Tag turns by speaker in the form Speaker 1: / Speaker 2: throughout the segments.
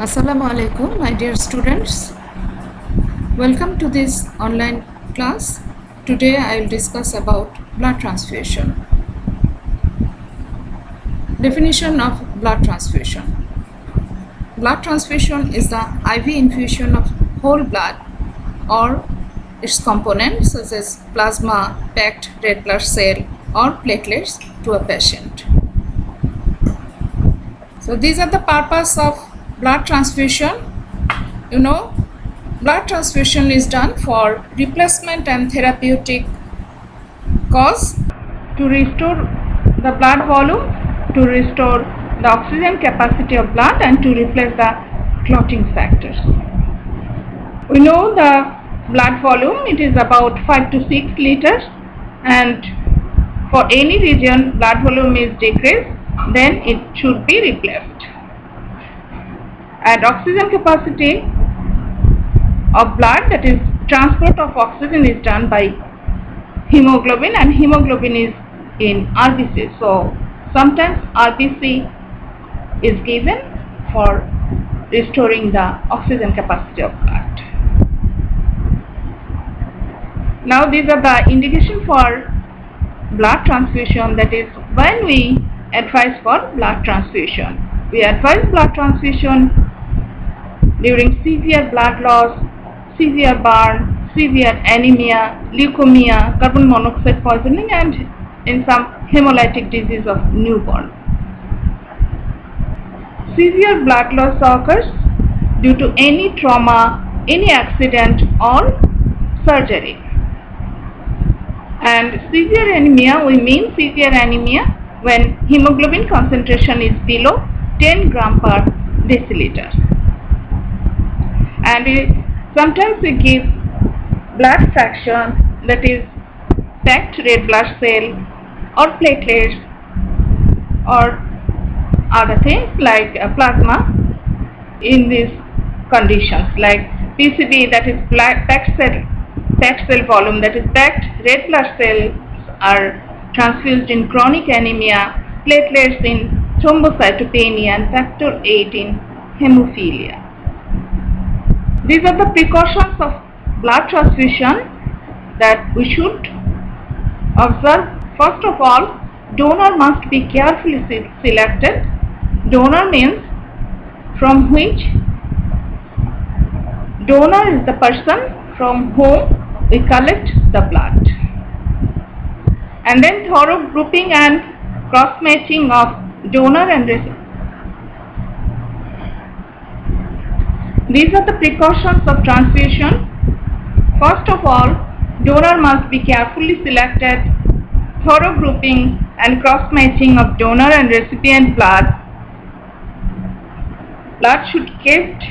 Speaker 1: Assalamu alaikum, my dear students. Welcome to this online class. Today I will discuss about blood transfusion. Definition of blood transfusion. Blood transfusion is the IV infusion of whole blood or its components such as plasma, packed red blood cell or platelets to a patient. So these are the purpose of blood transfusion. Blood transfusion is done for replacement and therapeutic cause, to restore the blood volume, to restore the oxygen capacity of blood, and to replace the clotting factors. We know the blood volume, it is about 5 to 6 liters, and for any region blood volume is decreased, then it should be replaced. And oxygen capacity of blood, that is transport of oxygen, is done by hemoglobin, and hemoglobin is in RBC. So sometimes RBC is given for restoring the oxygen capacity of blood. Now these are the indication for blood transfusion, that is when we advise for blood transfusion. We advise blood transfusion during severe blood loss, severe burn, severe anemia, leukemia, carbon monoxide poisoning, and in some hemolytic disease of newborn. Severe blood loss occurs due to any trauma, any accident or surgery. And severe anemia, we mean severe anemia when hemoglobin concentration is below 10 gram per deciliter. And sometimes we give blood fraction, that is packed red blood cell or platelets or other things like plasma in these conditions, like PCV, that is packed cell volume, that is packed red blood cells are transfused in chronic anemia, platelets in thrombocytopenia, and factor VIII in hemophilia. These are the precautions of blood transfusion that we should observe. First of all, donor must be carefully selected. Donor means from which donor is the person from whom we collect the blood. And then thorough grouping and cross-matching of donor and recipient. These are the precautions of transfusion. First of all, donor must be carefully selected, thorough grouping and cross-matching of donor and recipient blood. Blood should be kept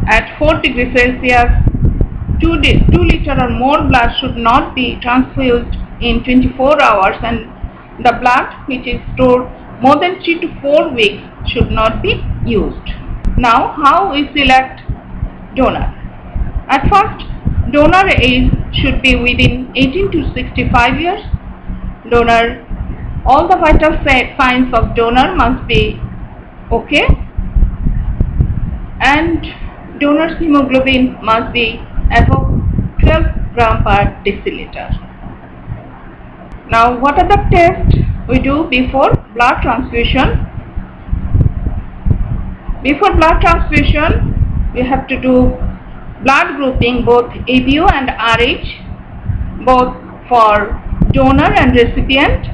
Speaker 1: at 4 degrees Celsius. 2 liter or more blood should not be transfused in 24 hours, and the blood which is stored more than 3 to 4 weeks should not be used. Now, how we select donor? At first, donor age should be within 18 to 65 years. Donor, all the vital signs of donor must be okay, and donor's hemoglobin must be above 12 gram per deciliter. Now, what are the tests we do before blood transfusion? Before blood transfusion, we have to do blood grouping, both ABO and RH, both for donor and recipient,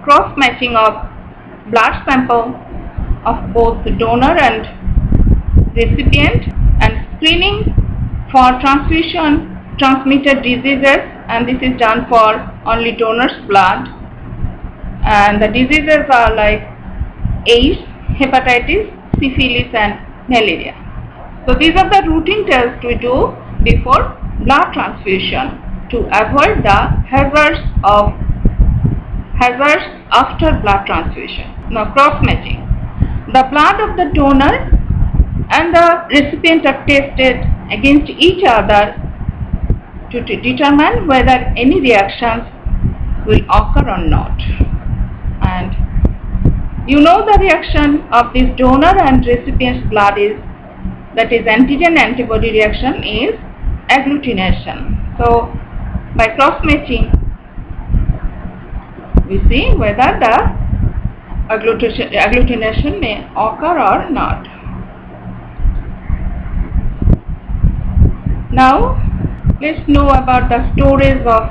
Speaker 1: cross-matching of blood sample of both donor and recipient, and screening for transfusion transmitted diseases, and this is done for only donor's blood. And the diseases are like AIDS, hepatitis, syphilis, and malaria. So these are the routine tests we do before blood transfusion to avoid the hazards after blood transfusion. Now, cross-matching. The blood of the donor and the recipient are tested against each other to determine whether any reactions will occur or not. And you know the reaction of this donor and recipient's blood is that is antigen-antibody reaction, is agglutination. So by cross-matching, we see whether the agglutination may occur or not. Now let's know about the storage of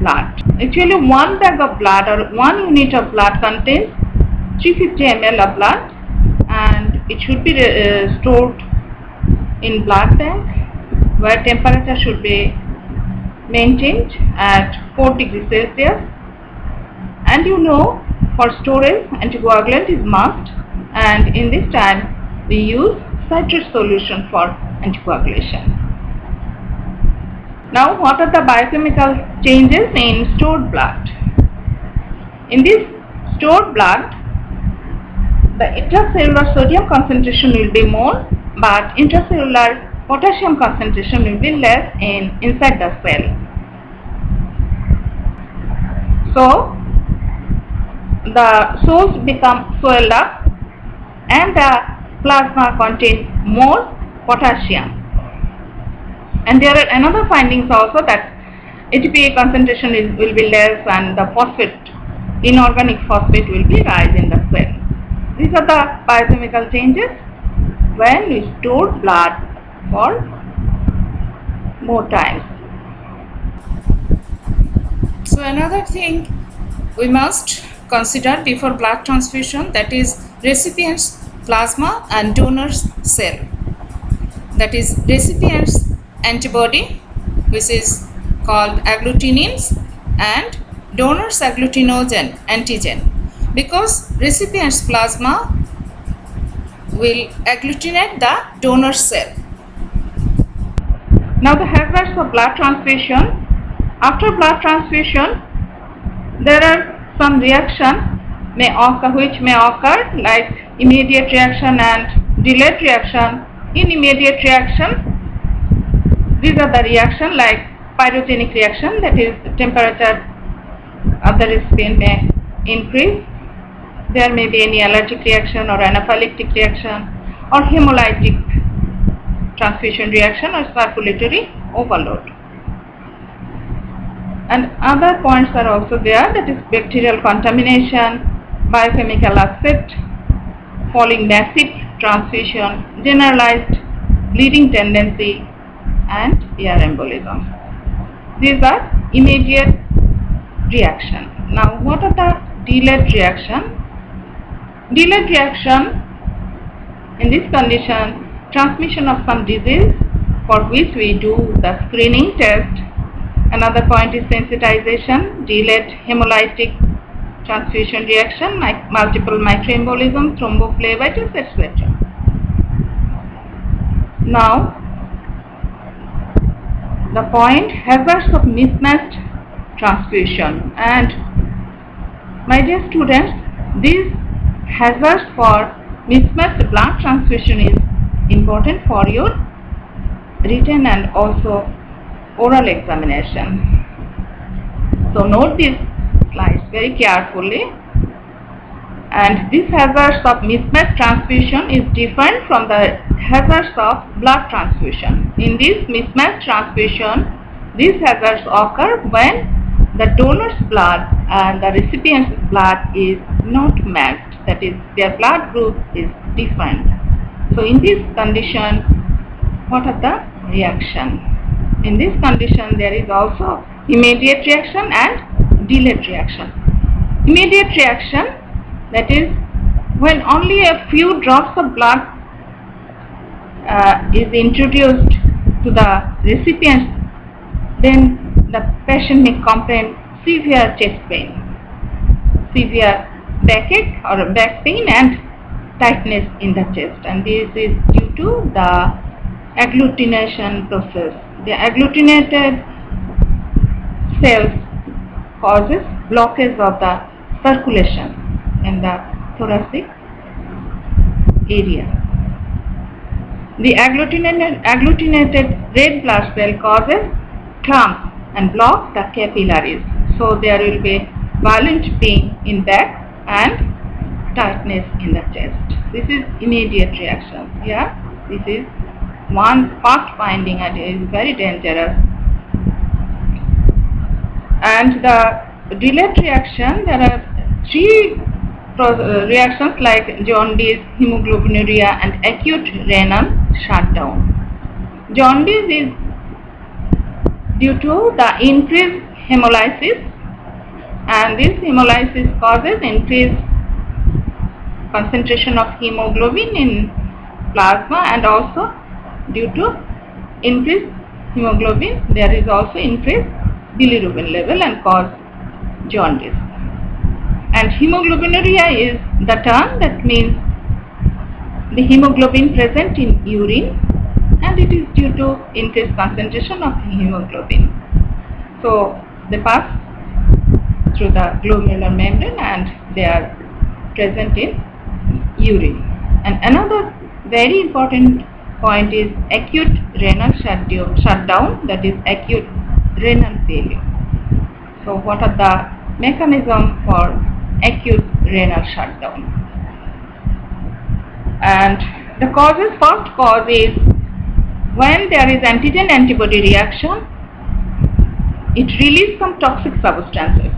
Speaker 1: blood. Actually, 1 bag of blood or 1 unit of blood contains 350 ml of blood, and it should be stored in blood bank where temperature should be maintained at 4 degrees Celsius. And you know, for storage, anticoagulant is must, and in this time we use citrate solution for anticoagulation. Now, what are the biochemical changes in stored blood? In this stored blood, the intracellular sodium concentration will be more, but intracellular potassium concentration will be less inside the cell. So the cells become swelled up and the plasma contains more potassium. And there are another findings also, that ATPA concentration will be less and the phosphate, inorganic phosphate, will be rise in the cell. These are the biochemical changes when we store blood for more times.
Speaker 2: So another thing we must consider before blood transfusion, that is recipient's plasma and donor's cell. That is recipient's antibody, which is called agglutinins, and donor's agglutinogen antigen, because recipient's plasma will agglutinate the donor cell.
Speaker 1: Now the hazards of blood transfusion. After blood transfusion, there are some reaction which may occur, like immediate reaction and delayed reaction. In immediate reaction, these are the reaction like pyrogenic reaction, that is temperature of the recipient may increase. There may be any allergic reaction or anaphylactic reaction or hemolytic transfusion reaction or circulatory overload. And other points are also there, that is bacterial contamination, biochemical upset, following massive transfusion, generalized bleeding tendency, and air embolism. These are immediate reaction. Now, what are the delayed reaction? Delayed reaction, in this condition, transmission of some disease for which we do the screening test. Another point is sensitization, delayed hemolytic transfusion reaction, like multiple microembolism, thrombophlebitis, etc. Now, the point, hazards of mismatched transfusion. And my dear students, these hazards for mismatched blood transfusion is important for your written and also oral examination. So note these slides very carefully. And this hazards of mismatched transfusion is different from the hazards of blood transfusion. In this mismatched transfusion, these hazards occur when the donor's blood and the recipient's blood is not matched, that is, their blood group is different. So in this condition, what are the reaction? In this condition, there is also immediate reaction and delayed reaction. Immediate reaction, that is, when only a few drops of blood is introduced to the recipient, then the patient may complain severe chest pain, severe backache or back pain, and tightness in the chest, and this is due to the agglutination process. The agglutinated cells causes blockage of the circulation in the thoracic area. The agglutinated red blood cell causes cramp and block the capillaries. So there will be violent pain in back and tightness in the chest. This is immediate reaction. Here, this is one fast finding and is very dangerous. And the delayed reaction, there are three reactions like jaundice, hemoglobinuria and acute renal shutdown. Jaundice is due to the increased hemolysis, and this hemolysis causes increased concentration of hemoglobin in plasma, and also due to increased hemoglobin there is also increased bilirubin level and cause jaundice. And hemoglobinuria is the term that means the hemoglobin present in urine, and it is due to increased concentration of hemoglobin. So they pass through the glomerular membrane and they are present in urine. And another very important point is acute renal shutdown, that is acute renal failure. So what are the mechanisms for acute renal shutdown? And the causes, first cause is when there is antigen antibody reaction, it releases some toxic substances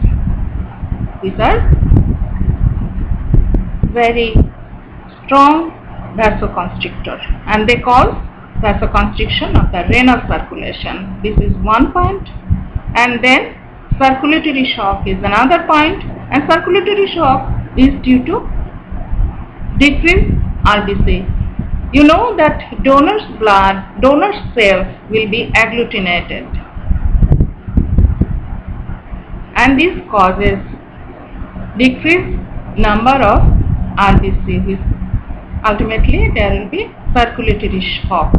Speaker 1: which are very strong vasoconstrictor, and they cause vasoconstriction of the renal circulation. This is one point. And then circulatory shock is another point, and circulatory shock is due to decreased RBC. You know that donor's blood, donor's cells will be agglutinated, and this causes decreased number of RBC, which ultimately there will be circulatory shock.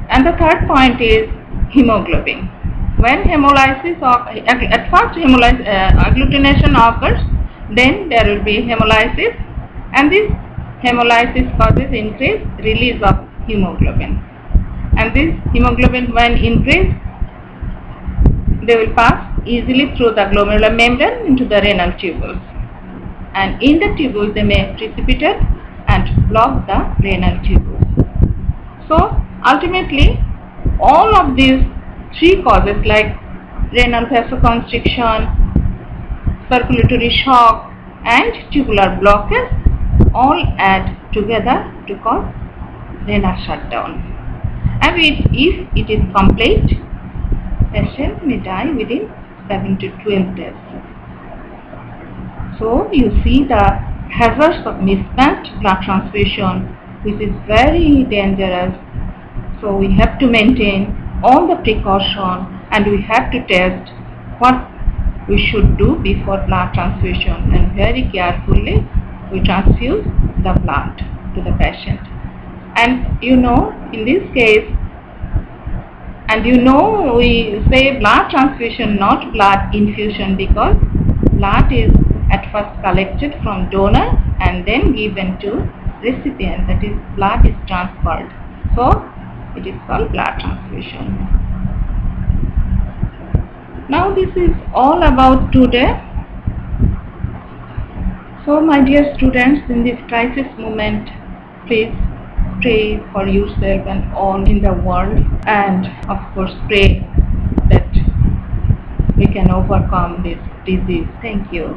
Speaker 1: And the third point is hemoglobin. When hemolysis at first agglutination occurs, then there will be hemolysis, and this hemolysis causes increased release of hemoglobin. And this hemoglobin, when increased, they will pass easily through the glomerular membrane into the renal tubules, and in the tubules they may precipitate and block the renal tubules. So ultimately all of these three causes like renal vasoconstriction, circulatory shock and tubular blockage all add together to cause renal shutdown. And if it is complete, patient may die within 7 to 12 days. So you see the hazards of mismatched blood transfusion, which is very dangerous. So we have to maintain all the precaution, and we have to test what we should do before blood transfusion, and very carefully we transfuse the blood to the patient. And you know, in this case, and you know, we say blood transfusion, not blood infusion, because blood is at first collected from donor and then given to recipient, that is, blood is transferred. So it is called blood transfusion. Now this is all about today. So my dear students, in this crisis moment, please pray for yourself and all in the world, and of course pray that we can overcome this disease. Thank you.